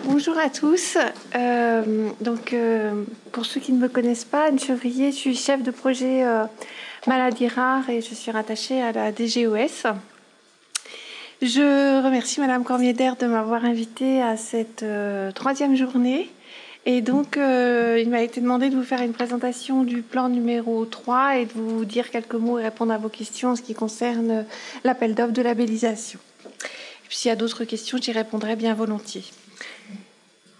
Bonjour à tous. Pour ceux qui ne me connaissent pas, Anne Chevrier, je suis chef de projet maladies rares et je suis rattachée à la DGOS. Je remercie Madame Cormier-Daire de m'avoir invitée à cette troisième journée. Et donc, il m'a été demandé de vous faire une présentation du plan numéro 3 et de vous dire quelques mots et répondre à vos questions en ce qui concerne l'appel d'offres de labellisation. Et puis, s'il y a d'autres questions, j'y répondrai bien volontiers.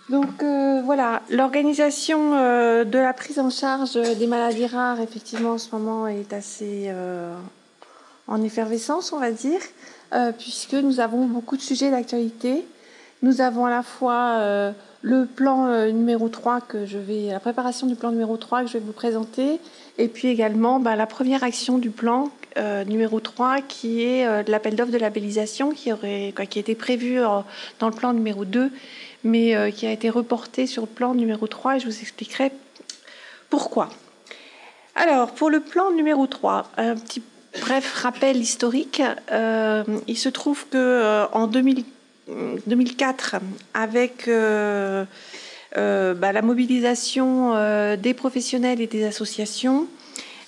Donc voilà, l'organisation de la prise en charge des maladies rares, effectivement, en ce moment est assez en effervescence, on va dire, puisque nous avons beaucoup de sujets d'actualité. Nous avons à la fois le plan numéro 3 la préparation du plan numéro 3 que je vais vous présenter, et puis également la première action du plan numéro 3 qui est l'appel d'offres de labellisation qui était prévu dans le plan numéro 2, mais qui a été reporté sur le plan numéro 3 et je vous expliquerai pourquoi. Alors, pour le plan numéro 3, un petit bref rappel historique. Il se trouve qu'en 2004, avec la mobilisation des professionnels et des associations,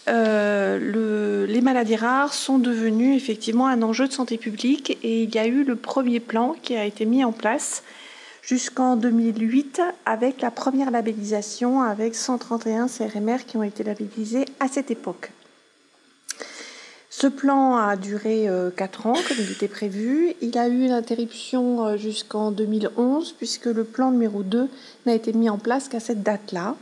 les maladies rares sont devenues effectivement un enjeu de santé publique et il y a eu le premier plan qui a été mis en place jusqu'en 2008 avec la première labellisation avec 131 CRMR qui ont été labellisés à cette époque. Ce plan a duré 4 ans comme il était prévu. Il a eu une interruption jusqu'en 2011 puisque le plan numéro 2 n'a été mis en place qu'à cette date-là.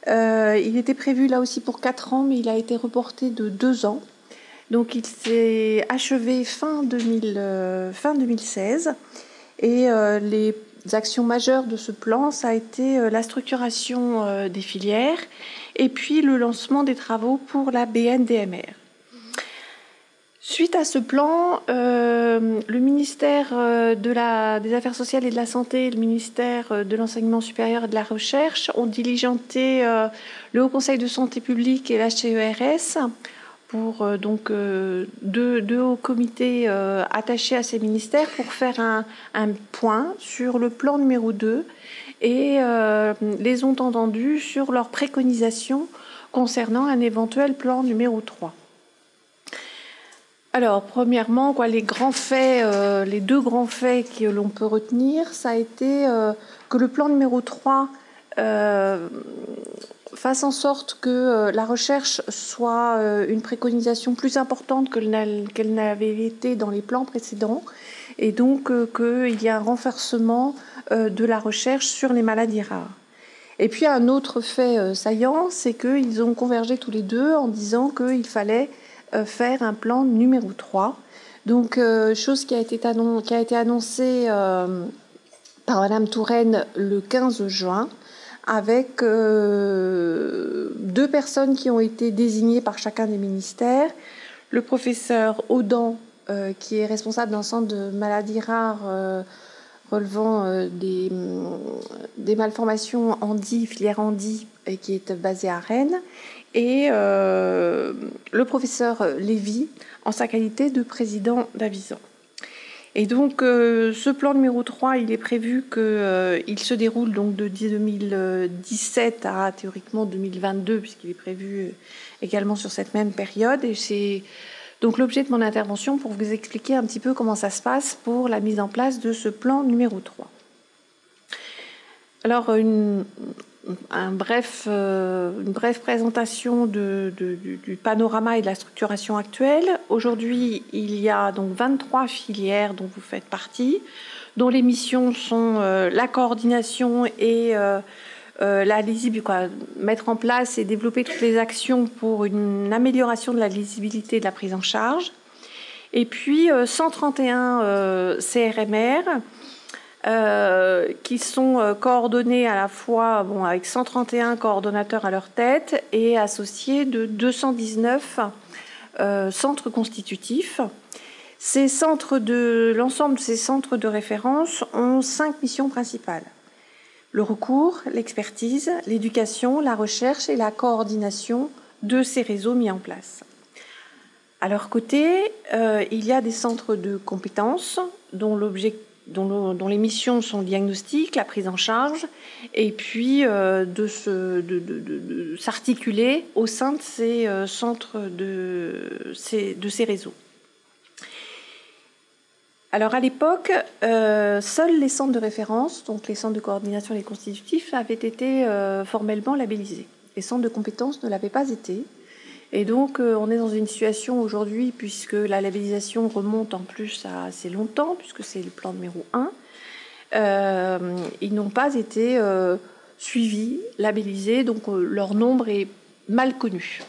Il était prévu là aussi pour 4 ans mais il a été reporté de 2 ans. Donc il s'est achevé fin 2016 et les actions majeures de ce plan, ça a été la structuration des filières et puis le lancement des travaux pour la BNDMR. Suite à ce plan, le ministère des Affaires sociales et de la Santé et le ministère de l'Enseignement supérieur et de la Recherche ont diligenté le Haut Conseil de santé publique et l'HCERS pour deux hauts comités attachés à ces ministères pour faire un point sur le plan numéro 2 et les ont entendus sur leurs préconisations concernant un éventuel plan numéro 3. Alors, premièrement, les deux grands faits que l'on peut retenir, ça a été que le plan numéro 3 fasse en sorte que la recherche soit une préconisation plus importante qu'elle n'avait été dans les plans précédents, et donc qu'il y a un renforcement de la recherche sur les maladies rares. Et puis un autre fait saillant, c'est qu'ils ont convergé tous les deux en disant qu'il fallait faire un plan numéro 3. Donc, chose qui a été annoncée par Madame Touraine le 15 juin, avec 2 personnes qui ont été désignées par chacun des ministères. Le professeur Audan, qui est responsable d'un centre de maladies rares relevant des malformations filière handi, et qui est basé à Rennes, et le professeur Lévy en sa qualité de président d'Avison. Et donc ce plan numéro 3, il est prévu qu'il se déroule donc de 2017 à théoriquement 2022, puisqu'il est prévu également sur cette même période. Et c'est donc l'objet de mon intervention pour vous expliquer un petit peu comment ça se passe pour la mise en place de ce plan numéro 3. Alors, une brève présentation du panorama et de la structuration actuelle. Aujourd'hui, il y a donc 23 filières dont vous faites partie, dont les missions sont la coordination et la lisibilité, mettre en place et développer toutes les actions pour une amélioration de la lisibilité de la prise en charge. Et puis 131 CRMR qui sont coordonnés à la fois avec 131 coordonnateurs à leur tête et associés de 219 centres constitutifs. L'ensemble de ces centres de référence ont 5 missions principales. Le recours, l'expertise, l'éducation, la recherche et la coordination de ces réseaux mis en place. À leur côté, il y a des centres de compétences dont l'objectif dont les missions sont le diagnostic, la prise en charge, et puis de s'articuler au sein de ces centres, de ces réseaux. Alors à l'époque, seuls les centres de référence, donc les centres de coordination et les constitutifs, avaient été formellement labellisés. Les centres de compétences ne l'avaient pas été. Et donc on est dans une situation aujourd'hui, puisque la labellisation remonte en plus à assez longtemps, puisque c'est le plan numéro 1, ils n'ont pas été suivis, labellisés, donc leur nombre est mal connu.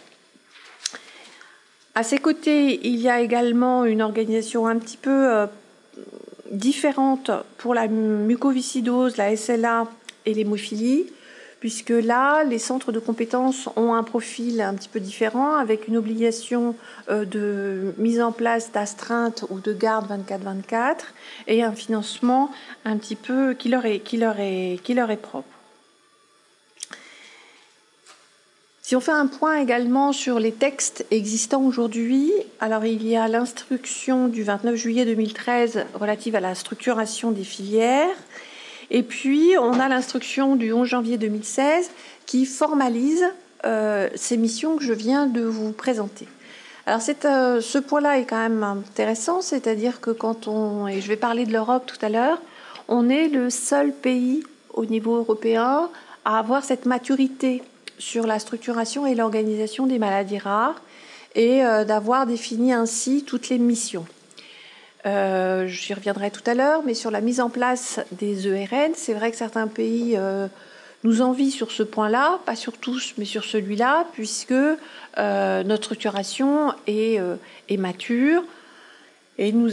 À ses côtés, il y a également une organisation un petit peu différente pour la mucoviscidose, la SLA et l'hémophilie, puisque là, les centres de compétences ont un profil un petit peu différent, avec une obligation de mise en place d'astreinte ou de garde 24/24 et un financement un petit peu qui leur est propre. Si on fait un point également sur les textes existants aujourd'hui, alors il y a l'instruction du 29 juillet 2013 relative à la structuration des filières, et puis on a l'instruction du 11 janvier 2016 qui formalise ces missions que je viens de vous présenter. Alors ce point-là est quand même intéressant, c'est-à-dire que et je vais parler de l'Europe tout à l'heure, on est le seul pays au niveau européen à avoir cette maturité sur la structuration et l'organisation des maladies rares et d'avoir défini ainsi toutes les missions. J'y reviendrai tout à l'heure, mais sur la mise en place des ERN, c'est vrai que certains pays nous envient sur ce point-là, pas sur tous, mais sur celui-là, puisque notre structuration est mature. Et nous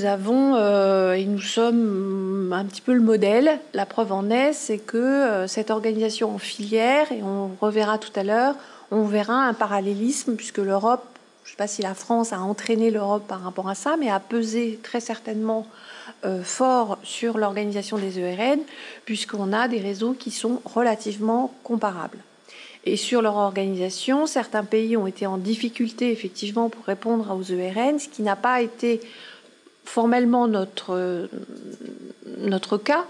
sommes un petit peu le modèle. La preuve en est, c'est que cette organisation en filière, et on reverra tout à l'heure, on verra un parallélisme, puisque l'Europe, je ne sais pas si la France a entraîné l'Europe par rapport à ça, mais a pesé très certainement fort sur l'organisation des ERN, puisqu'on a des réseaux qui sont relativement comparables. Et sur leur organisation, certains pays ont été en difficulté, effectivement, pour répondre aux ERN, ce qui n'a pas été formellement notre cas,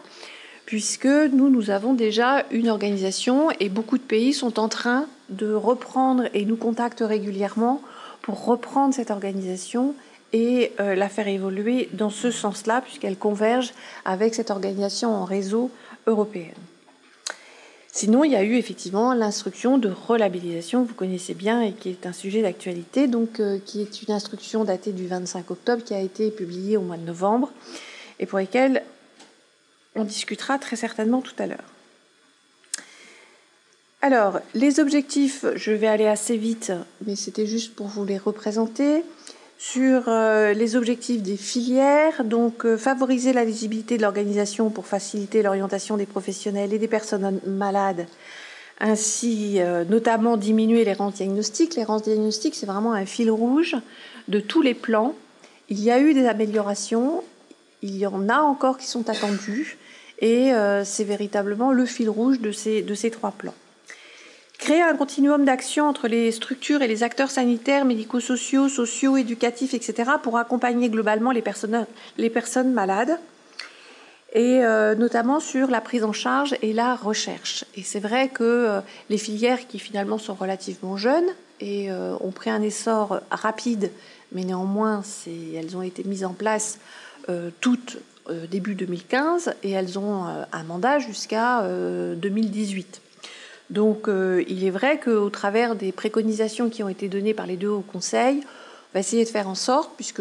puisque nous avons déjà une organisation et beaucoup de pays sont en train de reprendre et nous contactent régulièrement pour reprendre cette organisation et la faire évoluer dans ce sens-là, puisqu'elle converge avec cette organisation en réseau européenne. Sinon, il y a eu effectivement l'instruction de relabellisation, que vous connaissez bien et qui est un sujet d'actualité, donc qui est une instruction datée du 25 octobre, qui a été publiée au mois de novembre, et pour laquelle on discutera très certainement tout à l'heure. Alors, les objectifs, je vais aller assez vite, mais c'était juste pour vous les représenter. Sur les objectifs des filières, donc favoriser la lisibilité de l'organisation pour faciliter l'orientation des professionnels et des personnes malades, ainsi notamment diminuer l'errance diagnostique. L'errance diagnostique, c'est vraiment un fil rouge de tous les plans. Il y a eu des améliorations, il y en a encore qui sont attendues, et c'est véritablement le fil rouge de ces 3 plans. Créer un continuum d'action entre les structures et les acteurs sanitaires, médico-sociaux, socio-éducatifs, etc., pour accompagner globalement les personnes malades, et notamment sur la prise en charge et la recherche. Et c'est vrai que les filières qui finalement sont relativement jeunes et ont pris un essor rapide, mais néanmoins elles ont été mises en place toutes début 2015 et elles ont un mandat jusqu'à 2018. Donc il est vrai qu'au travers des préconisations qui ont été données par les 2 hauts conseils, on va essayer de faire en sorte, puisque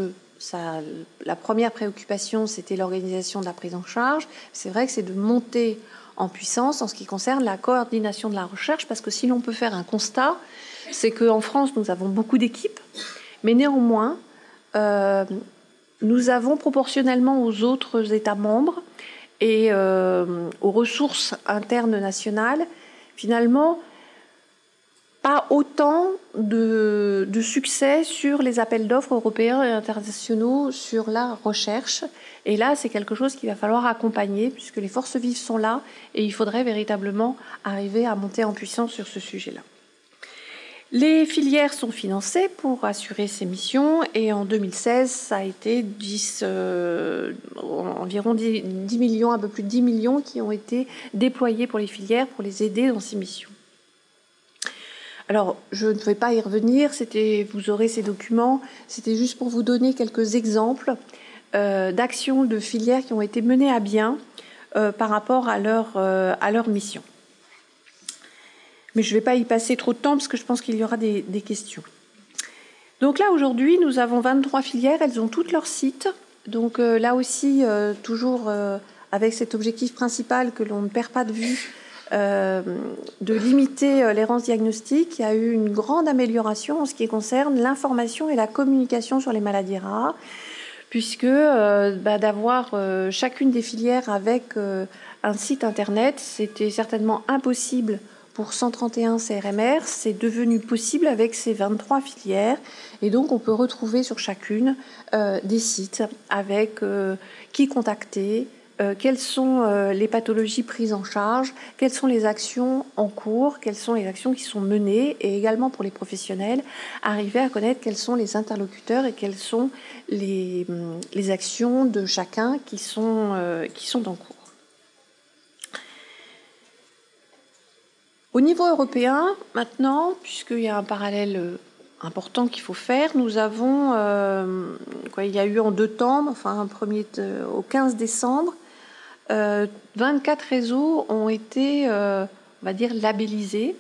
la première préoccupation c'était l'organisation de la prise en charge, c'est vrai que c'est de monter en puissance en ce qui concerne la coordination de la recherche, parce que si l'on peut faire un constat, c'est qu'en France nous avons beaucoup d'équipes, mais néanmoins nous avons proportionnellement aux autres États membres et aux ressources internes nationales, finalement, pas autant de succès sur les appels d'offres européens et internationaux sur la recherche. Et là, c'est quelque chose qu'il va falloir accompagner, puisque les forces vives sont là, et il faudrait véritablement arriver à monter en puissance sur ce sujet-là. Les filières sont financées pour assurer ces missions et en 2016, ça a été environ 10 millions, un peu plus de 10 millions qui ont été déployés pour les filières pour les aider dans ces missions. Alors, je ne vais pas y revenir, vous aurez ces documents, c'était juste pour vous donner quelques exemples d'actions de filières qui ont été menées à bien par rapport à leur mission. Mais je ne vais pas y passer trop de temps parce que je pense qu'il y aura des questions. Donc là, aujourd'hui, nous avons 23 filières, elles ont toutes leurs sites. Donc là aussi, toujours avec cet objectif principal que l'on ne perd pas de vue, de limiter l'errance diagnostique, il y a eu une grande amélioration en ce qui concerne l'information et la communication sur les maladies rares, puisque d'avoir chacune des filières avec un site internet, c'était certainement impossible pour 131 CRMR, c'est devenu possible avec ces 23 filières. Et donc, on peut retrouver sur chacune des sites avec qui contacter, quelles sont les pathologies prises en charge, quelles sont les actions en cours, quelles sont les actions qui sont menées, et également pour les professionnels, arriver à connaître quels sont les interlocuteurs et quelles sont les actions de chacun qui sont en cours. Au niveau européen, maintenant, puisqu'il y a un parallèle important qu'il faut faire, nous avons, il y a eu en 2 temps, enfin un premier au 15 décembre, 24 réseaux ont été, on va dire, labellisés,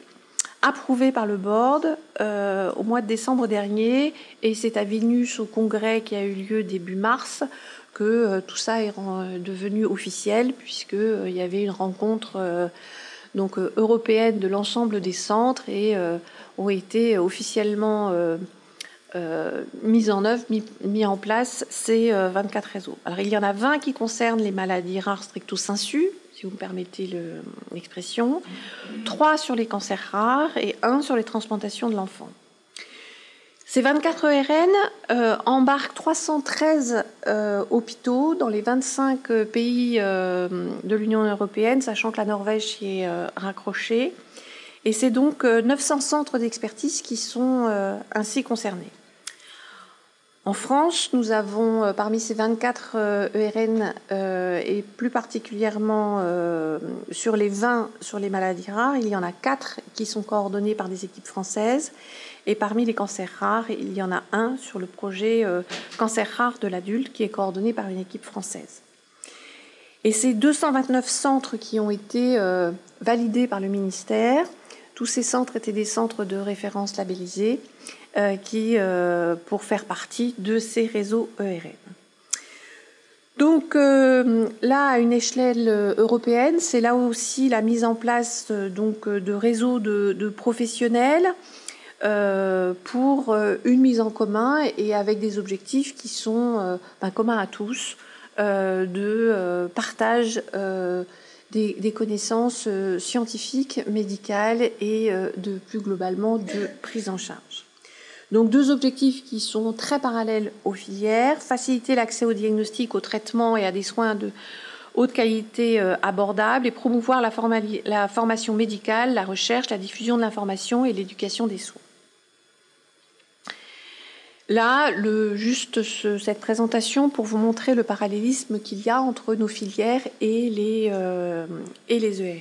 approuvés par le board au mois de décembre dernier, et c'est à Vilnius au congrès qui a eu lieu début mars que tout ça est devenu officiel, puisqu'il y avait une rencontre européenne de l'ensemble des centres et ont été officiellement mis en place ces 24 réseaux. Alors il y en a 20 qui concernent les maladies rares stricto sensu, si vous me permettez l'expression, 3 sur les cancers rares et 1 sur les transplantations de l'enfant. Ces 24 ERN embarquent 313 hôpitaux dans les 25 pays de l'Union européenne, sachant que la Norvège y est raccrochée. Et c'est donc 900 centres d'expertise qui sont ainsi concernés. En France, nous avons, parmi ces 24 ERN, et plus particulièrement sur les 20 sur les maladies rares, il y en a 4 qui sont coordonnés par des équipes françaises. Et parmi les cancers rares, il y en a un sur le projet cancer rare de l'adulte qui est coordonné par une équipe française. Et ces 229 centres qui ont été validés par le ministère, tous ces centres étaient des centres de référence labellisés pour faire partie de ces réseaux ERN. Donc là, à une échelle européenne, c'est là aussi la mise en place de réseaux de professionnels pour une mise en commun et avec des objectifs qui sont communs à tous, de partage des connaissances scientifiques, médicales et plus globalement de prise en charge. Donc 2 objectifs qui sont très parallèles aux filières, faciliter l'accès au diagnostic, au traitement et à des soins de haute qualité abordables et promouvoir la formation médicale, la recherche, la diffusion de l'information et l'éducation des soins. Là, cette présentation pour vous montrer le parallélisme qu'il y a entre nos filières et les ERN.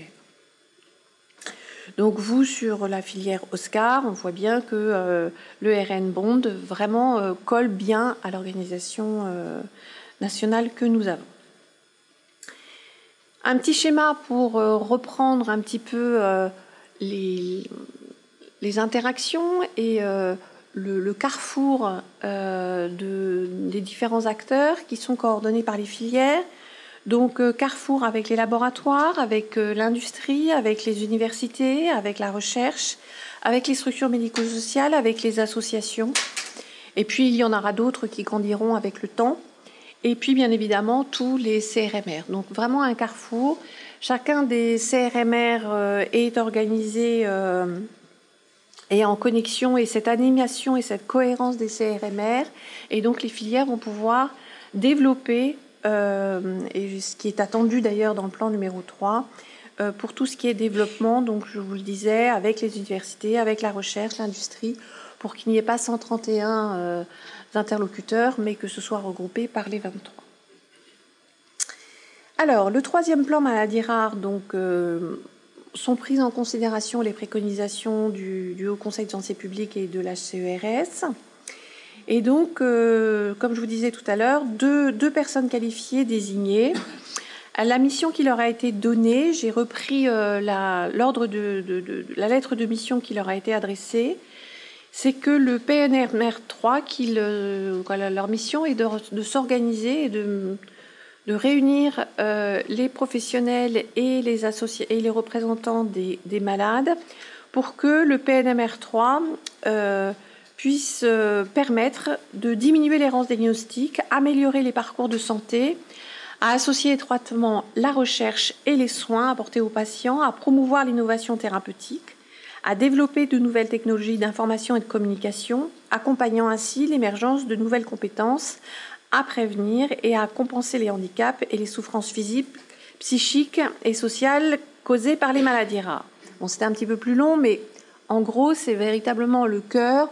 Donc vous, sur la filière Oscar, on voit bien que l'ERN Bond vraiment colle bien à l'organisation nationale que nous avons. Un petit schéma pour reprendre un petit peu les interactions et le carrefour des différents acteurs qui sont coordonnés par les filières. Donc carrefour avec les laboratoires, avec l'industrie, avec les universités, avec la recherche, avec les structures médico-sociales, avec les associations. Et puis il y en aura d'autres qui grandiront avec le temps. Et puis bien évidemment tous les CRMR. Donc vraiment un carrefour. Chacun des CRMR est organisé et en connexion, et cette animation et cette cohérence des CRMR. Et donc les filières vont pouvoir développer, et ce qui est attendu d'ailleurs dans le plan numéro 3, pour tout ce qui est développement, donc je vous le disais, avec les universités, avec la recherche, l'industrie, pour qu'il n'y ait pas 131 interlocuteurs, mais que ce soit regroupé par les 23. Alors, le troisième plan maladie rare, donc, sont prises en considération les préconisations du Haut Conseil de santé publique et de l'HCERS. Et donc, comme je vous disais tout à l'heure, deux personnes qualifiées désignées. À la mission qui leur a été donnée, j'ai repris l'ordre la lettre de mission qui leur a été adressée. C'est que le PNRR 3, leur mission est de s'organiser et de réunir les professionnels et les représentants des malades pour que le PNMR 3 puisse permettre de diminuer l'errance diagnostique, améliorer les parcours de santé, à associer étroitement la recherche et les soins apportés aux patients, à promouvoir l'innovation thérapeutique, à développer de nouvelles technologies d'information et de communication, accompagnant ainsi l'émergence de nouvelles compétences, à prévenir et à compenser les handicaps et les souffrances physiques, psychiques et sociales causées par les maladies rares. Bon, c'était un petit peu plus long, mais en gros, c'est véritablement le cœur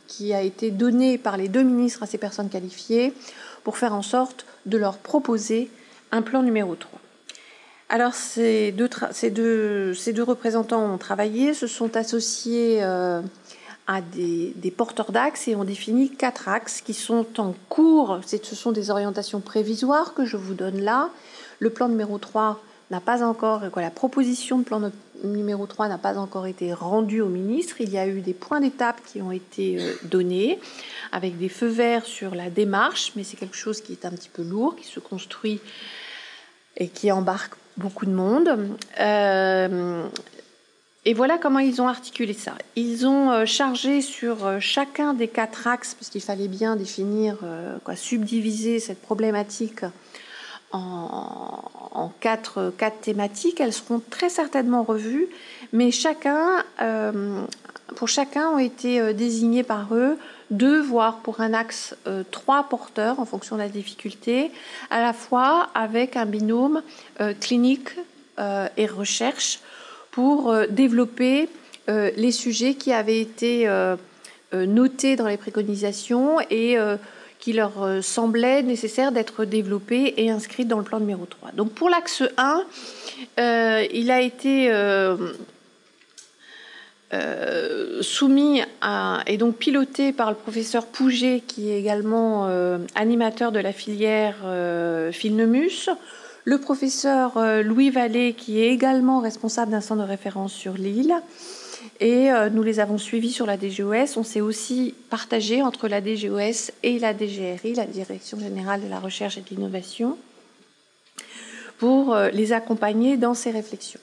qui a été donné par les 2 ministres à ces personnes qualifiées pour faire en sorte de leur proposer un plan numéro 3. Alors, ces deux représentants ont travaillé, se sont associés à des porteurs d'axes et ont défini 4 axes qui sont en cours. Ce sont des orientations prévisoires que je vous donne là. Le plan numéro 3 n'a pas encore, la proposition de plan numéro 3 n'a pas encore été rendue au ministre. Il y a eu des points d'étape qui ont été donnés avec des feux verts sur la démarche, mais c'est quelque chose qui est un petit peu lourd, qui se construit et qui embarque beaucoup de monde. Et voilà comment ils ont articulé ça. Ils ont chargé sur chacun des 4 axes, parce qu'il fallait bien définir, subdiviser cette problématique en 4 thématiques. Elles seront très certainement revues, mais pour chacun ont été désignés par eux 2, voire pour un axe 3 porteurs en fonction de la difficulté, à la fois avec un binôme clinique et recherche pour développer les sujets qui avaient été notés dans les préconisations et qui leur semblait nécessaire d'être développés et inscrits dans le plan numéro 3. Donc pour l'axe 1, il a été soumis et donc piloté par le professeur Pouget, qui est également animateur de la filière Filnemus, le professeur Louis Vallée, qui est également responsable d'un centre de référence sur l'île, et nous les avons suivis sur la DGOS. On s'est aussi partagé entre la DGOS et la DGRI, la Direction Générale de la Recherche et de l'Innovation, pour les accompagner dans ces réflexions.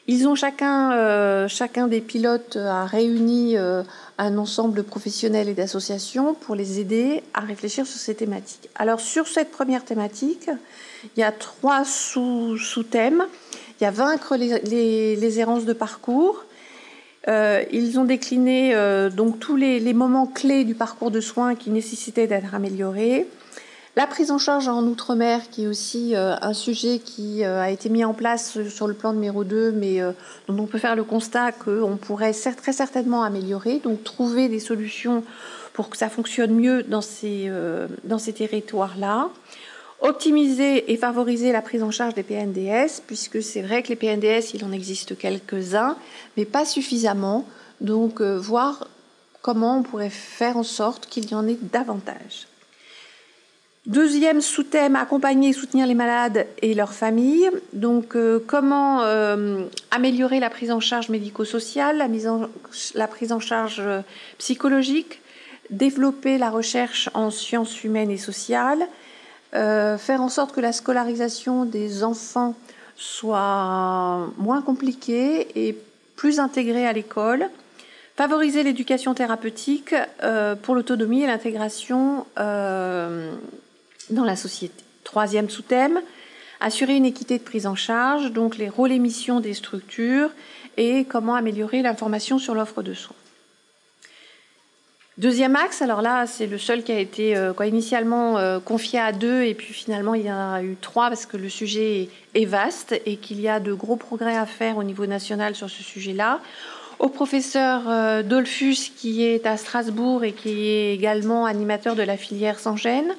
Ils ont chacun des pilotes a réuni un ensemble de professionnels et d'associations pour les aider à réfléchir sur ces thématiques. Alors sur cette première thématique, il y a 3 sous-thèmes. Il y a vaincre les errances de parcours. Ils ont décliné donc tous les moments clés du parcours de soins qui nécessitaient d'être améliorés. La prise en charge en Outre-mer, qui est aussi un sujet qui a été mis en place sur le plan numéro 2, mais dont on peut faire le constat qu'on pourrait très certainement améliorer, donc trouver des solutions pour que ça fonctionne mieux dans ces territoires-là. Optimiser et favoriser la prise en charge des PNDS, puisque c'est vrai que les PNDS, il en existe quelques-uns, mais pas suffisamment. Donc, voir comment on pourrait faire en sorte qu'il y en ait davantage. Deuxième sous-thème, accompagner et soutenir les malades et leurs familles. Donc, comment améliorer la prise en charge médico-sociale, la prise en charge psychologique, développer la recherche en sciences humaines et sociales, faire en sorte que la scolarisation des enfants soit moins compliquée et plus intégrée à l'école, favoriser l'éducation thérapeutique pour l'autonomie et l'intégration dans la société. Troisième sous-thème, assurer une équité de prise en charge, donc les rôles et missions des structures et comment améliorer l'information sur l'offre de soins. Deuxième axe, alors là, c'est le seul qui a été initialement confié à 2, et puis finalement, il y en a eu 3 parce que le sujet est vaste et qu'il y a de gros progrès à faire au niveau national sur ce sujet-là. Au professeur Dollfus, qui est à Strasbourg et qui est également animateur de la filière sans gêne.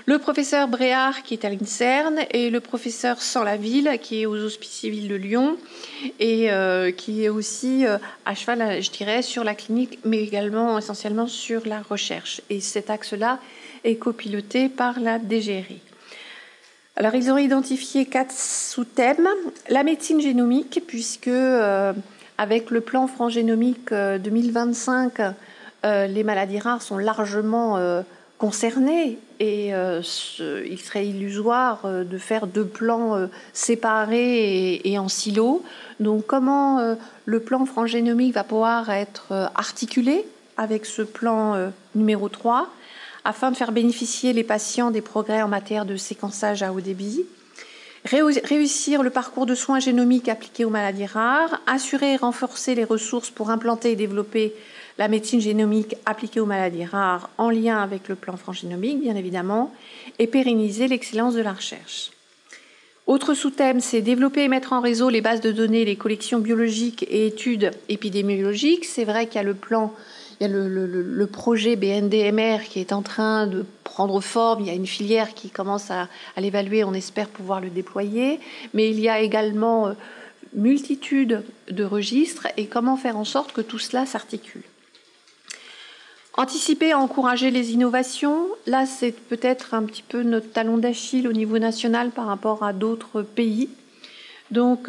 Le professeur Bréard, qui est à l'INSERN, et le professeur Sans-Laville, qui est aux Hospices civils de Lyon, et qui est aussi à cheval, je dirais, sur la clinique, mais également essentiellement sur la recherche. Et cet axe-là est copiloté par la DGRI. Alors, ils ont identifié 4 sous-thèmes. La médecine génomique, puisque avec le plan France Génomique 2025, les maladies rares sont largement concernés et il serait illusoire de faire 2 plans séparés et en silo. Donc comment le plan France Génomique va pouvoir être articulé avec ce plan numéro 3 afin de faire bénéficier les patients des progrès en matière de séquençage à haut débit, réussir le parcours de soins génomiques appliqués aux maladies rares, assurer et renforcer les ressources pour implanter et développer la médecine génomique appliquée aux maladies rares en lien avec le plan France Génomique, bien évidemment, et pérenniser l'excellence de la recherche. Autre sous-thème, c'est développer et mettre en réseau les bases de données, les collections biologiques et études épidémiologiques. C'est vrai qu'il y a le plan, il y a le projet BNDMR qui est en train de prendre forme. Il y a une filière qui commence à l'évaluer, on espère pouvoir le déployer. Mais il y a également multitude de registres et comment faire en sorte que tout cela s'articule. Anticiper et encourager les innovations, là c'est peut-être un petit peu notre talon d'Achille au niveau national par rapport à d'autres pays. Donc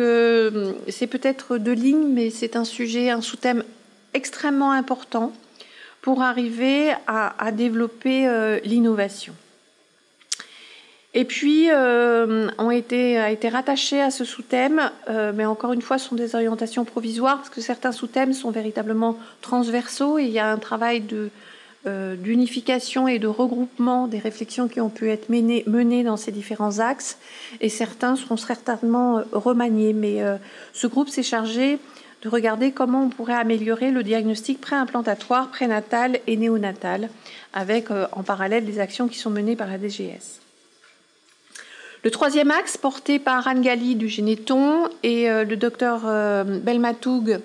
c'est peut-être 2 lignes, mais c'est un sujet, un sous-thème extrêmement important pour arriver à développer l'innovation. Et puis, a été rattachés à ce sous-thème, mais encore une fois, ce sont des orientations provisoires, parce que certains sous-thèmes sont véritablement transversaux, et il y a un travail d'unification et de regroupement des réflexions qui ont pu être menées dans ces différents axes, et certains seront certainement remaniés. Mais ce groupe s'est chargé de regarder comment on pourrait améliorer le diagnostic préimplantatoire, prénatal et néonatal, avec en parallèle des actions qui sont menées par la DGS. Le 3e axe, porté par Anne Galli du Généton et le docteur Belmatoug,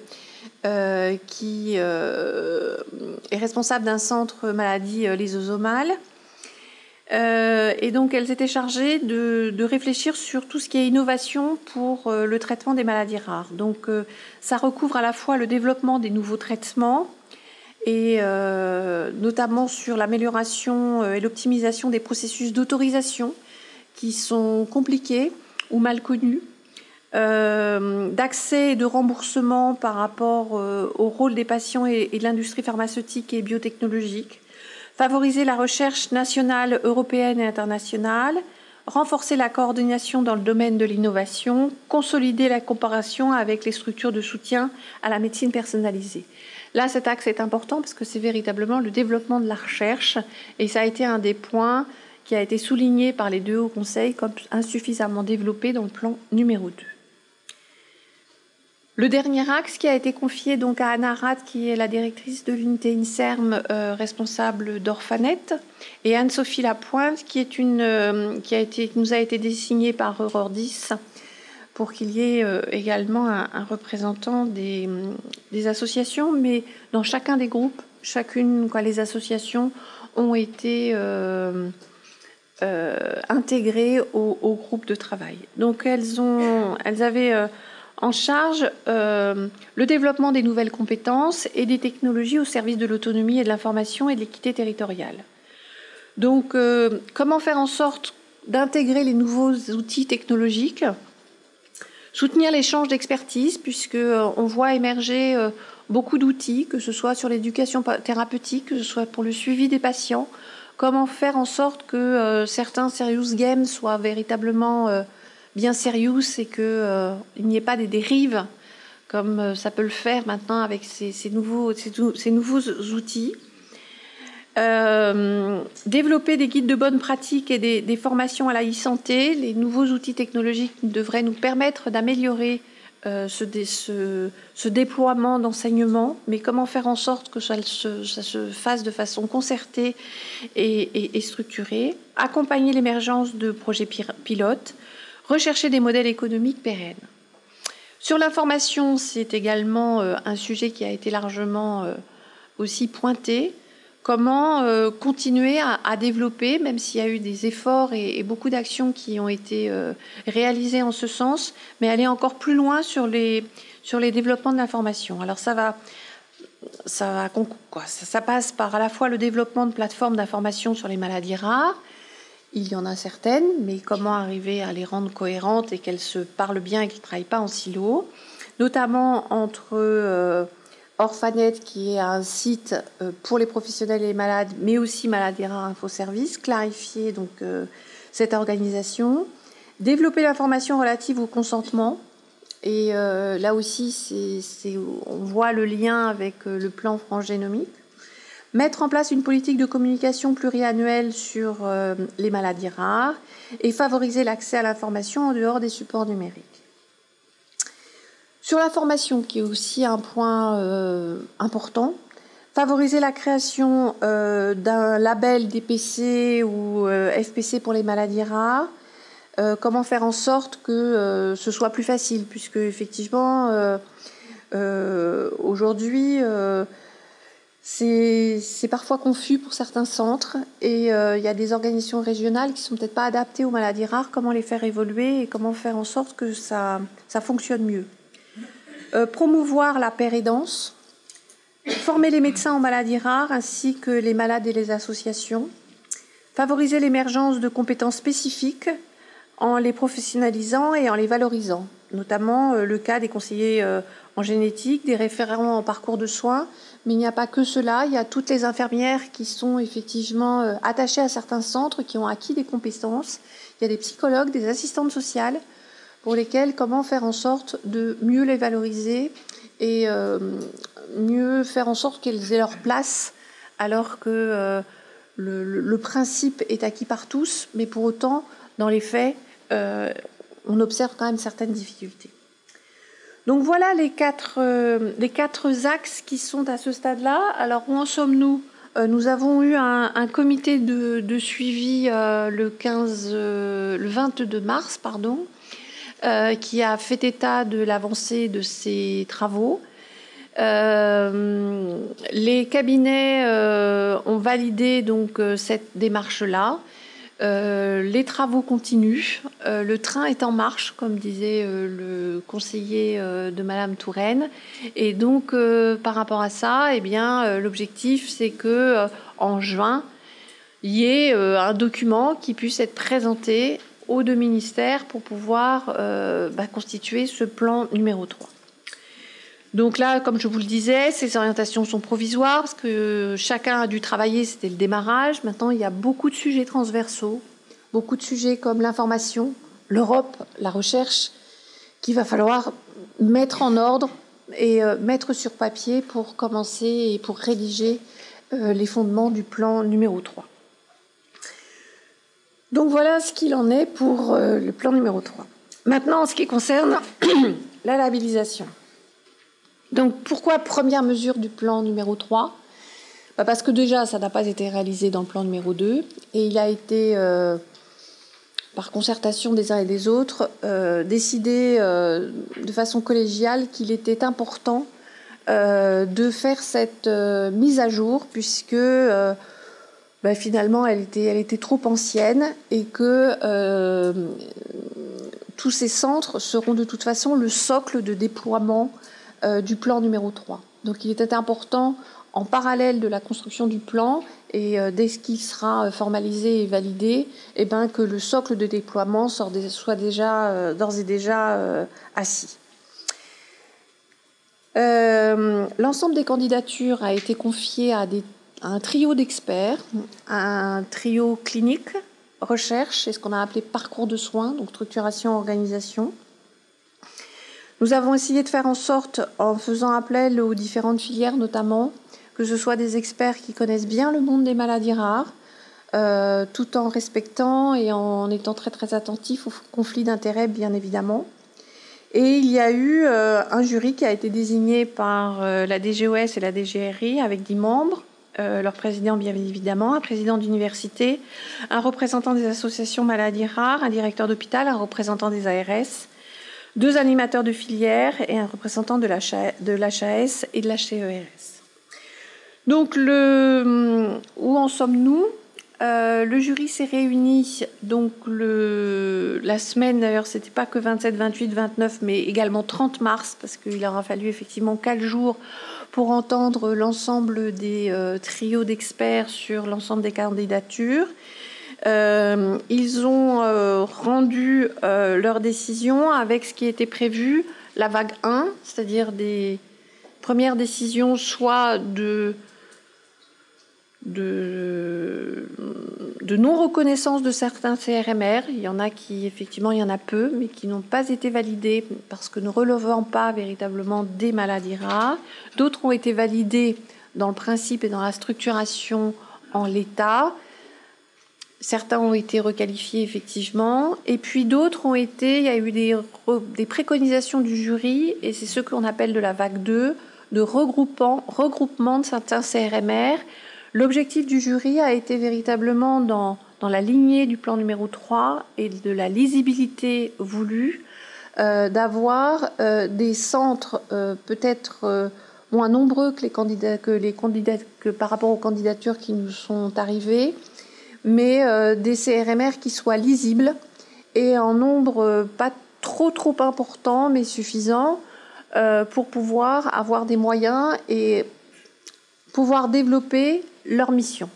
qui est responsable d'un centre maladie lysosomale. Et donc, elles étaient chargées de réfléchir sur tout ce qui est innovation pour le traitement des maladies rares. Donc, ça recouvre à la fois le développement des nouveaux traitements, et notamment sur l'amélioration et l'optimisation des processus d'autorisation, qui sont compliqués ou mal connus, d'accès et de remboursement par rapport au rôle des patients et de l'industrie pharmaceutique et biotechnologique, favoriser la recherche nationale, européenne et internationale, renforcer la coordination dans le domaine de l'innovation, consolider la comparaison avec les structures de soutien à la médecine personnalisée. Là, cet axe est important parce que c'est véritablement le développement de la recherche, et ça a été un des points qui a été souligné par les 2 hauts conseils comme insuffisamment développé dans le plan numéro 2. Le dernier axe qui a été confié donc à Anna Rath, qui est la directrice de l'unité INSERM responsable d'Orphanet, et Anne-Sophie Lapointe, qui nous a été désignée par Aurore 10 pour qu'il y ait également un représentant des associations, mais dans chacun des groupes, les associations ont été intégrées au groupe de travail. Donc elles avaient en charge le développement des nouvelles compétences et des technologies au service de l'autonomie et de l'information et de l'équité territoriale. Donc comment faire en sorte d'intégrer les nouveaux outils technologiques, soutenir l'échange d'expertise, puisqu'on voit émerger beaucoup d'outils, que ce soit sur l'éducation thérapeutique, que ce soit pour le suivi des patients. Comment faire en sorte que certains serious games soient véritablement bien serious et qu'il n'y ait pas des dérives, comme ça peut le faire maintenant avec ces nouveaux outils. Développer des guides de bonne pratique et des formations à la e-santé. Les nouveaux outils technologiques devraient nous permettre d'améliorer ce déploiement d'enseignement, mais comment faire en sorte que ça se fasse de façon concertée et structurée, accompagner l'émergence de projets pilotes, rechercher des modèles économiques pérennes. Sur l'information, c'est également un sujet qui a été largement aussi pointé. Comment continuer à développer, même s'il y a eu des efforts et beaucoup d'actions qui ont été réalisées en ce sens, mais aller encore plus loin sur les développements de l'information. Alors ça passe par à la fois le développement de plateformes d'information sur les maladies rares. Il y en a certaines, mais comment arriver à les rendre cohérentes et qu'elles se parlent bien et qu'elles ne travaillent pas en silo, notamment entre Orphanet, qui est un site pour les professionnels et les malades, mais aussi Maladies Rares Infoservice, clarifier donc cette organisation, développer l'information relative au consentement, et là aussi on voit le lien avec le plan France Génomique, mettre en place une politique de communication pluriannuelle sur les maladies rares et favoriser l'accès à l'information en dehors des supports numériques. Sur la formation, qui est aussi un point important, favoriser la création d'un label DPC ou FPC pour les maladies rares. Comment faire en sorte que ce soit plus facile, puisque effectivement, aujourd'hui, c'est parfois confus pour certains centres et il y a des organisations régionales qui ne sont peut-être pas adaptées aux maladies rares. Comment les faire évoluer et comment faire en sorte que ça fonctionne mieux. Promouvoir la pérédance, former les médecins en maladies rares ainsi que les malades et les associations, favoriser l'émergence de compétences spécifiques en les professionnalisant et en les valorisant, notamment le cas des conseillers en génétique, des référents en parcours de soins, mais il n'y a pas que cela, il y a toutes les infirmières qui sont effectivement attachées à certains centres, qui ont acquis des compétences, il y a des psychologues, des assistantes sociales, pour lesquelles comment faire en sorte de mieux les valoriser et mieux faire en sorte qu'elles aient leur place, alors que le principe est acquis par tous, mais pour autant, dans les faits, on observe quand même certaines difficultés. Donc voilà les quatre axes qui sont à ce stade-là. Alors où en sommes-nous ? Nous avons eu un comité de suivi le 22 mars, qui a fait état de l'avancée de ces travaux. Les cabinets ont validé donc cette démarche-là. Les travaux continuent. Le train est en marche, comme disait le conseiller de Madame Touraine. Et donc, par rapport à ça, eh bien, l'objectif, c'est que en juin, il y ait un document qui puisse être présenté aux deux ministères pour pouvoir constituer ce plan numéro 3. Donc là, comme je vous le disais, ces orientations sont provisoires parce que chacun a dû travailler, c'était le démarrage. Maintenant, il y a beaucoup de sujets transversaux, beaucoup de sujets comme l'information, l'Europe, la recherche, qu'il va falloir mettre en ordre et mettre sur papier pour commencer et pour rédiger les fondements du plan numéro 3. Donc voilà ce qu'il en est pour le plan numéro 3. Maintenant, en ce qui concerne la labellisation. Donc pourquoi première mesure du plan numéro 3 ? Parce que déjà, ça n'a pas été réalisé dans le plan numéro 2 et il a été, par concertation des uns et des autres, décidé de façon collégiale qu'il était important de faire cette mise à jour puisque finalement elle était trop ancienne et que tous ces centres seront de toute façon le socle de déploiement du plan numéro 3. Donc il était important, en parallèle de la construction du plan, et dès qu'il sera formalisé et validé, que le socle de déploiement soit déjà, d'ores et déjà assis. L'ensemble des candidatures a été confié à un trio d'experts, un trio clinique, recherche, et ce qu'on a appelé parcours de soins, donc structuration, organisation. Nous avons essayé de faire en sorte, en faisant appel aux différentes filières notamment, que ce soit des experts qui connaissent bien le monde des maladies rares, tout en respectant et en étant très très attentifs aux conflits d'intérêts, bien évidemment, Et il y a eu un jury qui a été désigné par la DGOS et la DGRI avec 10 membres, leur président bien évidemment, un président d'université, un représentant des associations maladies rares, un directeur d'hôpital, un représentant des ARS, 2 animateurs de filière et un représentant de l'HAS et de l'HCERS. Donc, où en sommes-nous? Le jury s'est réuni donc la semaine, d'ailleurs c'était pas que 27, 28, 29, mais également 30 mars, parce qu'il aura fallu effectivement 4 jours pour entendre l'ensemble des trios d'experts sur l'ensemble des candidatures. Ils ont rendu leur décision avec ce qui était prévu, la vague 1, c'est-à-dire des premières décisions soit de non-reconnaissance de certains CRMR. Il y en a qui, effectivement, il y en a peu, mais qui n'ont pas été validés parce que ne relevant pas véritablement des maladies rares. D'autres ont été validés dans le principe et dans la structuration en l'état. Certains ont été requalifiés, effectivement. Et puis d'autres ont été, il y a eu des préconisations du jury, et c'est ce qu'on appelle de la vague 2, de regroupement de certains CRMR. L'objectif du jury a été véritablement dans la lignée du plan numéro 3 et de la lisibilité voulue, d'avoir des centres peut-être moins nombreux que par rapport aux candidatures qui nous sont arrivées, mais des CRMR qui soient lisibles et en nombre pas trop important, mais suffisant pour pouvoir avoir des moyens et pouvoir développer leur mission.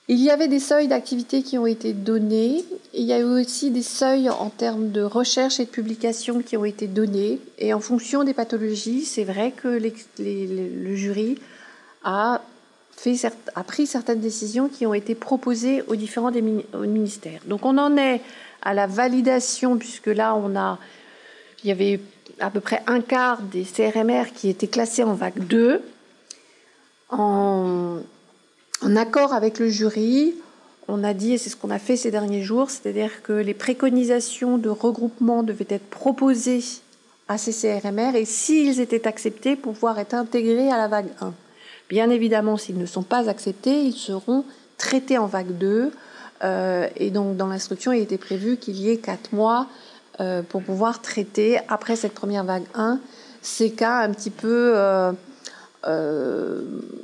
Il y avait des seuils d'activité qui ont été donnés. Il y a eu aussi des seuils en termes de recherche et de publication qui ont été donnés. Et en fonction des pathologies, c'est vrai que le jury a pris certaines décisions qui ont été proposées aux différents ministères. Donc on en est à la validation, puisque là il y avait à peu près un quart des CRMR qui étaient classés en vague 2. En accord avec le jury, on a dit, et c'est ce qu'on a fait ces derniers jours, c'est-à-dire que les préconisations de regroupement devaient être proposées à ces CRMR et s'ils étaient acceptés, pouvoir être intégrés à la vague 1. Bien évidemment, s'ils ne sont pas acceptés, ils seront traités en vague 2. Et donc, dans l'instruction, il était prévu qu'il y ait 4 mois pour pouvoir traiter, après cette première vague 1, ces cas un petit peu...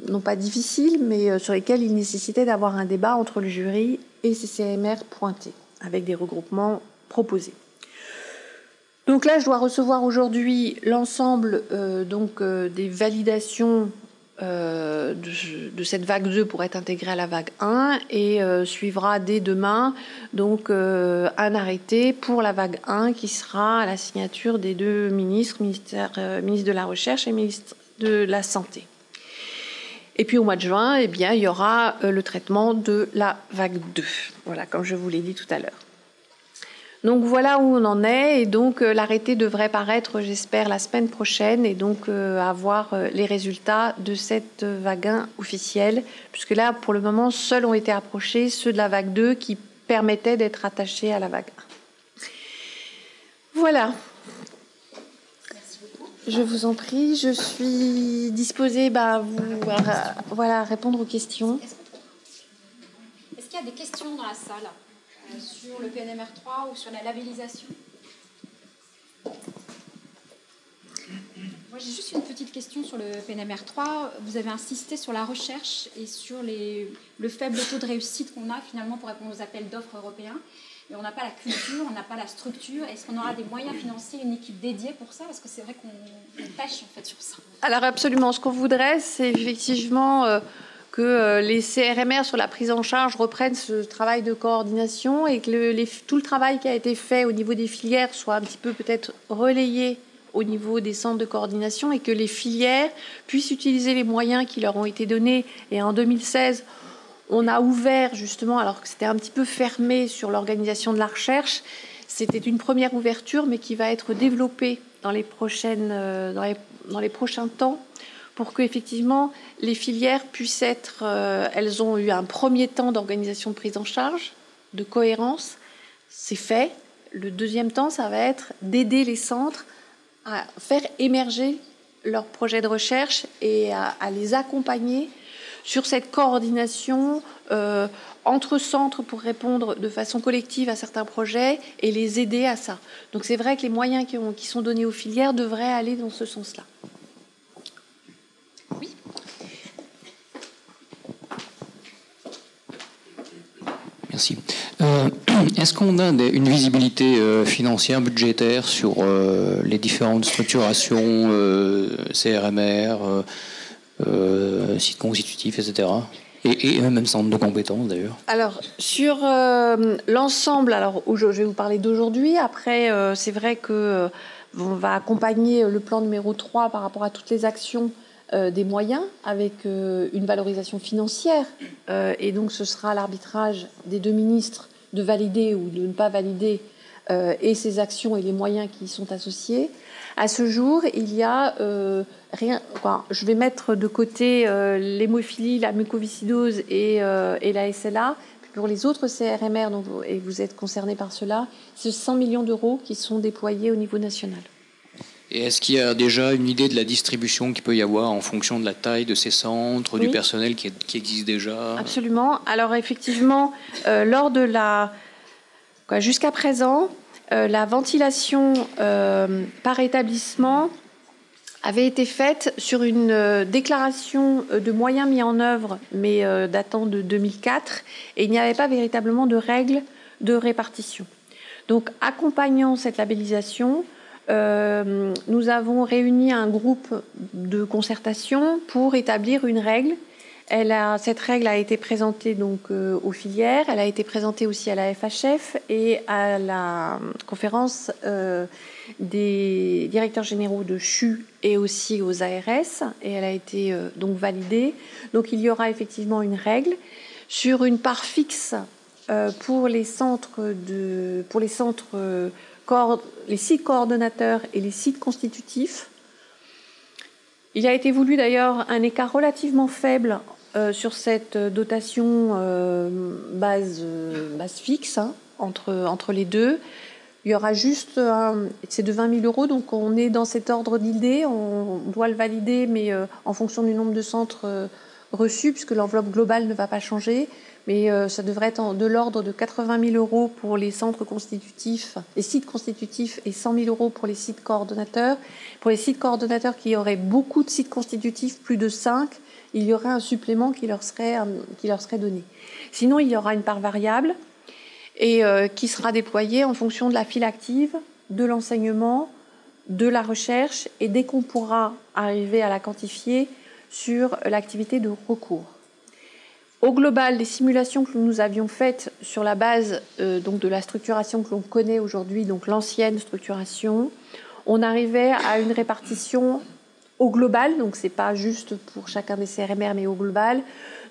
non pas difficiles, mais sur lesquels il nécessitait d'avoir un débat entre le jury et ces CRMR pointés, avec des regroupements proposés. Donc là, je dois recevoir aujourd'hui l'ensemble des validations de cette vague 2 pour être intégrée à la vague 1 et suivra dès demain donc un arrêté pour la vague 1 qui sera à la signature des 2 ministres, ministre de la Recherche et ministre de la Santé. Et puis au mois de juin, eh bien, il y aura le traitement de la vague 2. Voilà, comme je vous l'ai dit tout à l'heure. Donc voilà où on en est. Et donc l'arrêté devrait paraître, j'espère, la semaine prochaine. Et donc avoir les résultats de cette vague 1 officielle. Puisque là, pour le moment, seuls ont été approchés ceux de la vague 2 qui permettaient d'être attachés à la vague 1. Voilà. Je vous en prie, je suis disposée à répondre aux questions. Est-ce qu'il y a des questions dans la salle sur le PNMR3 ou sur la labellisation? Moi, j'ai juste une petite question sur le PNMR3. Vous avez insisté sur la recherche et sur le faible taux de réussite qu'on a finalement pour répondre aux appels d'offres européens. Mais on n'a pas la culture, on n'a pas la structure. Est-ce qu'on aura des moyens financiers, une équipe dédiée pour ça? Parce que c'est vrai qu'on pêche en fait sur ça. Alors absolument, ce qu'on voudrait, c'est effectivement que les CRMR sur la prise en charge reprennent ce travail de coordination et que tout le travail qui a été fait au niveau des filières soit un petit peu peut-être relayé au niveau des centres de coordination et que les filières puissent utiliser les moyens qui leur ont été donnés. Et en 2016, on a ouvert justement, alors que c'était un petit peu fermé sur l'organisation de la recherche, c'était une première ouverture, mais qui va être développée dans les prochains temps pour qu'effectivement les filières puissent être... elles ont eu un premier temps d'organisation de prise en charge, de cohérence, c'est fait. Le deuxième temps, ça va être d'aider les centres à faire émerger leurs projets de recherche et à les accompagner sur cette coordination entre centres pour répondre de façon collective à certains projets et les aider à ça. Donc c'est vrai que les moyens qui sont donnés aux filières devraient aller dans ce sens-là. Oui. Merci. Est-ce qu'on a une visibilité financière, budgétaire sur les différentes structurations, CRMR, sites constitutifs, etc. Et même centre de compétences d'ailleurs. Alors sur l'ensemble, alors je vais vous parler d'aujourd'hui. Après, c'est vrai que on va accompagner le plan numéro 3 par rapport à toutes les actions des moyens avec une valorisation financière. Et donc ce sera l'arbitrage des deux ministres de valider ou de ne pas valider et ces actions et les moyens qui y sont associés. À ce jour, il y a rien. Enfin, je vais mettre de côté l'hémophilie, la mucoviscidose et la SLA. Puis pour les autres CRMR, et vous êtes concernés par cela, c'est 100 millions d'euros qui sont déployés au niveau national. Et est-ce qu'il y a déjà une idée de la distribution qu'il peut y avoir en fonction de la taille de ces centres, oui, du personnel qui existe déjà? Absolument. Alors effectivement, lors de jusqu'à présent, la ventilation par établissement avait été faite sur une déclaration de moyens mis en œuvre, mais datant de 2004, et il n'y avait pas véritablement de règles de répartition. Donc, accompagnant cette labellisation, nous avons réuni un groupe de concertation pour établir une règle. Cette règle a été présentée donc aux filières, elle a été présentée aussi à la FHF et à la conférence des directeurs généraux de CHU et aussi aux ARS, et elle a été donc validée. Donc il y aura effectivement une règle sur une part fixe pour les sites coordonnateurs et les sites constitutifs. Il a été voulu d'ailleurs un écart relativement faible sur cette dotation base fixe entre les deux. Il y aura juste, c'est de 20 000 euros, donc on est dans cet ordre d'idée, on doit le valider, mais en fonction du nombre de centres reçus, puisque l'enveloppe globale ne va pas changer. Mais ça devrait être de l'ordre de 80 000 euros pour les centres constitutifs, les sites constitutifs, et 100 000 euros pour les sites coordonnateurs. Pour les sites coordonnateurs qui auraient beaucoup de sites constitutifs, plus de 5, il y aurait un supplément qui leur serait donné. Sinon, il y aura une part variable et qui sera déployée en fonction de la file active, de l'enseignement, de la recherche, et dès qu'on pourra arriver à la quantifier sur l'activité de recours. Au global, les simulations que nous avions faites sur la base donc de la structuration que l'on connaît aujourd'hui, donc l'ancienne structuration, on arrivait à une répartition au global, donc ce n'est pas juste pour chacun des CRMR, mais au global,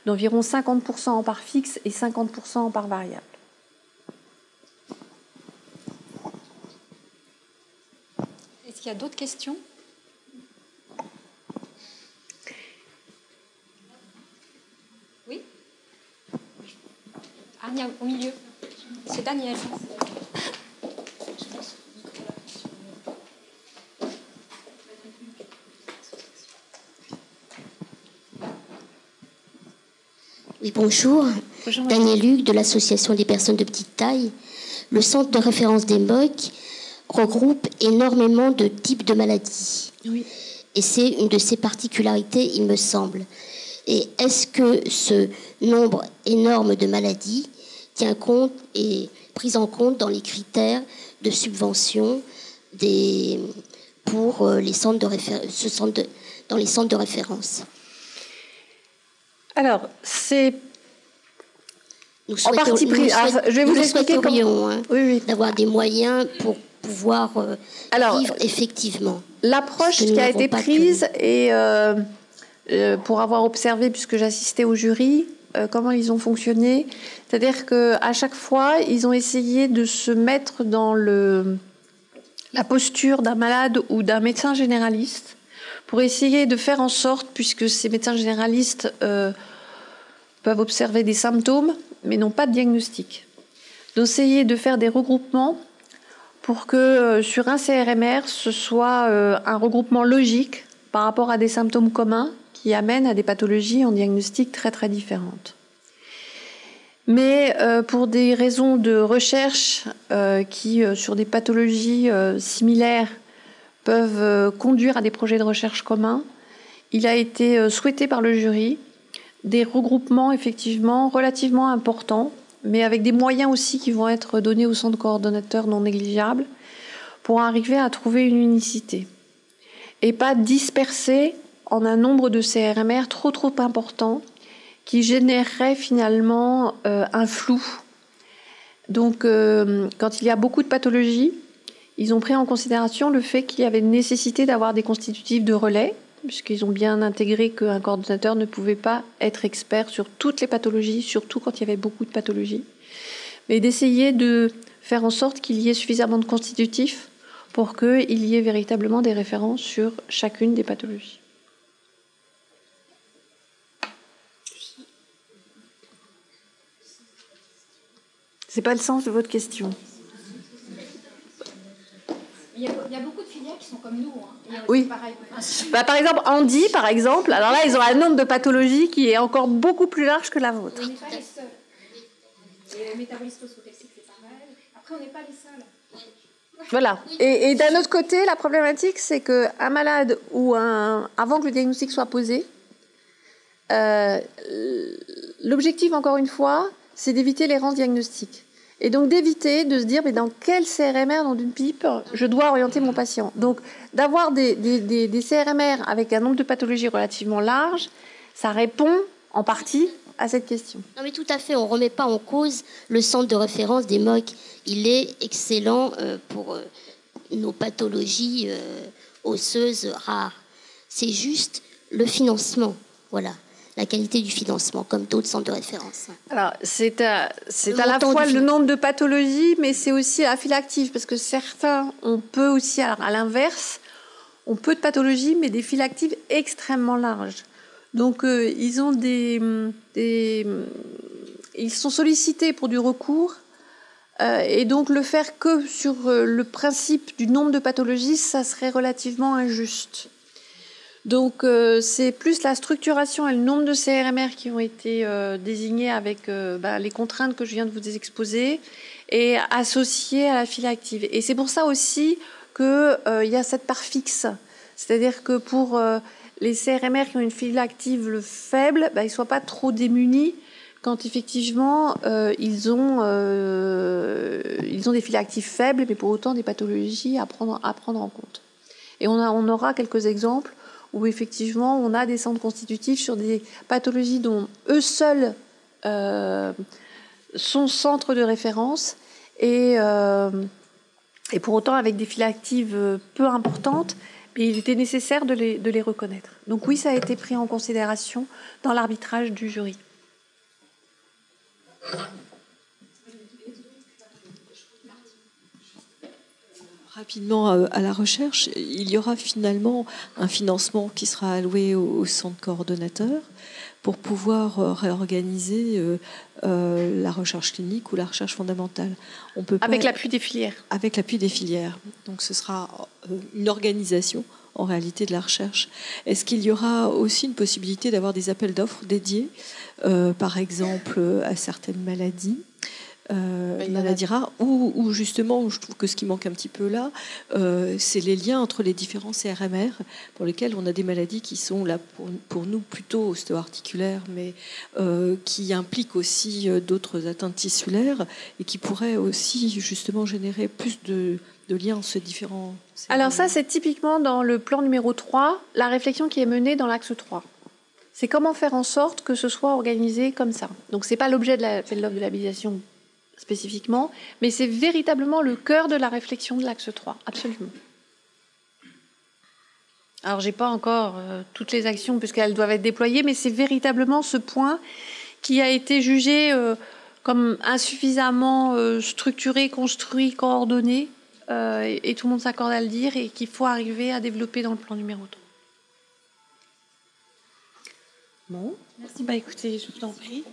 d'environ 50% en part fixe et 50% en part variable. Est-ce qu'il y a d'autres questions ? Oui ? Arnia, au milieu. C'est Daniel. Oui, bonjour. Bonjour. Daniel Luc de l'Association des personnes de petite taille. Le centre de référence des MOC regroupe énormément de types de maladies. Oui. Et c'est une de ses particularités, il me semble. Et est-ce que ce nombre énorme de maladies tient compte et pris en compte dans les critères de subvention pour les centres dans les centres de référence? Alors, c'est en partie pris. Je vais vous expliquer comment. Oui. D'avoir des moyens pour pouvoir vivre effectivement. L'approche qui a été prise, et pour avoir observé, puisque j'assistais au jury, comment ils ont fonctionné, c'est-à-dire qu'à chaque fois, ils ont essayé de se mettre dans la posture d'un malade ou d'un médecin généraliste pour essayer de faire en sorte, puisque ces médecins généralistes peuvent observer des symptômes, mais n'ont pas de diagnostic, d'essayer de faire des regroupements pour que sur un CRMR, ce soit un regroupement logique par rapport à des symptômes communs qui amènent à des pathologies en diagnostic très très différentes. Mais pour des raisons de recherche qui, sur des pathologies similaires, peuvent conduire à des projets de recherche communs, il a été souhaité par le jury des regroupements effectivement relativement importants, mais avec des moyens aussi qui vont être donnés au centre coordonnateur non négligeables pour arriver à trouver une unicité et pas disperser en un nombre de CRMR trop important qui générerait finalement un flou. Donc quand il y a beaucoup de pathologies, ils ont pris en considération le fait qu'il y avait une nécessité d'avoir des constitutifs de relais, puisqu'ils ont bien intégré qu'un coordonnateur ne pouvait pas être expert sur toutes les pathologies, surtout quand il y avait beaucoup de pathologies, mais d'essayer de faire en sorte qu'il y ait suffisamment de constitutifs pour qu'il y ait véritablement des références sur chacune des pathologies. C'est pas le sens de votre question. Il y a beaucoup de filières qui sont comme nous. Hein. Oui. Pareil. Par exemple, Andy, par exemple, alors là, ils ont un nombre de pathologies qui est encore beaucoup plus large que la vôtre. On n'est pas les seuls. Et métabolisme phosphotoxique, c'est pareil. Après, on n'est pas les seuls. Voilà. Et d'un autre côté, la problématique, c'est qu'un malade ou avant que le diagnostic soit posé, l'objectif, encore une fois, c'est d'éviter l'errance diagnostique. Et donc d'éviter de se dire mais dans quel CRMR, dans une pipe, je dois orienter mon patient. Donc d'avoir des CRMR avec un nombre de pathologies relativement large, ça répond en partie à cette question. Non mais tout à fait, on ne remet pas en cause le centre de référence des MOC. Il est excellent pour nos pathologies osseuses rares. C'est juste le financement, voilà. La qualité du financement, comme d'autres centres de référence. Alors, c'est à la fois le nombre de pathologies, mais c'est aussi la file active, parce que certains, on peut aussi, à l'inverse, on peut de pathologies, mais des files actives extrêmement larges. Donc, ils sont sollicités pour du recours, et donc le faire que sur le principe du nombre de pathologies, ça serait relativement injuste. Donc, c'est plus la structuration et le nombre de CRMR qui ont été désignés avec les contraintes que je viens de vous exposer et associées à la file active. Et c'est pour ça aussi qu'il y a cette part fixe. C'est-à-dire que pour les CRMR qui ont une file active faible, ils ne soient pas trop démunis quand effectivement ils ont des files actives faibles, mais pour autant des pathologies à prendre en compte. Et on aura quelques exemples où effectivement on a des centres constitutifs sur des pathologies dont eux seuls sont centres de référence et pour autant avec des files actives peu importantes, mais il était nécessaire de les reconnaître. Donc oui, ça a été pris en considération dans l'arbitrage du jury. Rapidement à la recherche, il y aura finalement un financement qui sera alloué au centre coordonnateur pour pouvoir réorganiser la recherche clinique ou la recherche fondamentale. On peut avec l'appui des filières. Avec l'appui des filières. Donc ce sera une organisation en réalité de la recherche. Est-ce qu'il y aura aussi une possibilité d'avoir des appels d'offres dédiés, par exemple à certaines maladies maladies rares, ou justement, je trouve que ce qui manque un petit peu là, c'est les liens entre les différents CRMR pour lesquels on a des maladies qui sont là pour nous plutôt ostéo-articulaires, mais qui impliquent aussi d'autres atteintes tissulaires et qui pourraient aussi justement générer plus de liens entre ces différents CRMR. Alors ça, c'est typiquement dans le plan numéro 3, la réflexion qui est menée dans l'axe 3. C'est comment faire en sorte que ce soit organisé comme ça. Donc ce n'est pas l'objet de l'appel d'offres de labellisation spécifiquement, mais c'est véritablement le cœur de la réflexion de l'axe 3, absolument. Alors, je n'ai pas encore toutes les actions puisqu'elles doivent être déployées, mais c'est véritablement ce point qui a été jugé comme insuffisamment structuré, construit, coordonné, et tout le monde s'accorde à le dire, et qu'il faut arriver à développer dans le plan numéro 3. Bon, merci. Écoutez, je vous en prie.